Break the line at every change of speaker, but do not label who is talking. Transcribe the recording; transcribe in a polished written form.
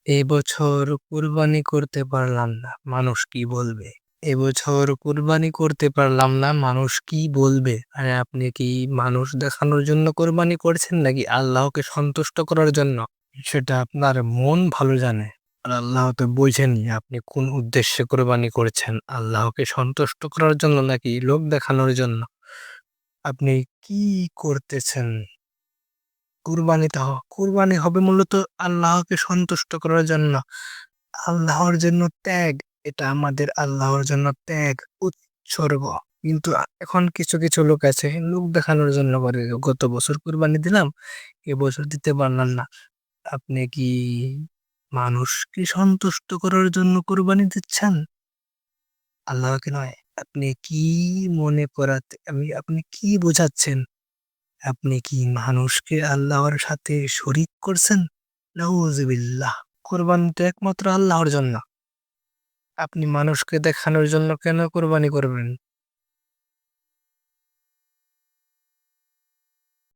এবছর কুরবানি করতে পারলাম না, মানুষ কি বলবে? এবছর কুরবানি করতে পারলাম না, মানুষ কি বলবে? আরে আপনি কি মানুষ দেখানোর জন্য কোরবানি করছেন নাকি আল্লাহকে সন্তুষ্ট করার জন্য? সেটা আপনার মন ভালো জানে। আর আল্লাহ তো বোঝেনই আপনি কোন উদ্দেশ্যে কোরবানি করছেন। আল্লাহকে সন্তুষ্ট করার জন্য নাকি লোক দেখানোর জন্য? আপনি কি করতেছেন? কুরবানি হবে মূলত আল্লাহকে সন্তুষ্ট করার জন্য। আল্লাহর জন্য ত্যাগ। এটা আমাদের আল্লাহর জন্য ত্যাগ, উৎসর্গ। কিন্তু এখন কিছু লোক আছে লোক দেখানোর জন্য করে। গত বছর কুরবানি দিলাম, এবছর দিতে পারলাম না। আপনি কি মানুষকে সন্তুষ্ট করার জন্য কুরবানি দিচ্ছেন? আল্লাহকে নয়। আপনি কি মনে করাতে আপনি কি বোঝাচ্ছেন? আপনি কি মানুষকে আল্লাহর সাথে শরীক করছেন? নাউযুবিল্লাহ। কোরবানি তো একমাত্র আল্লাহর জন্য। আপনি মানুষকে দেখানোর জন্য কেন কোরবানি করবেন?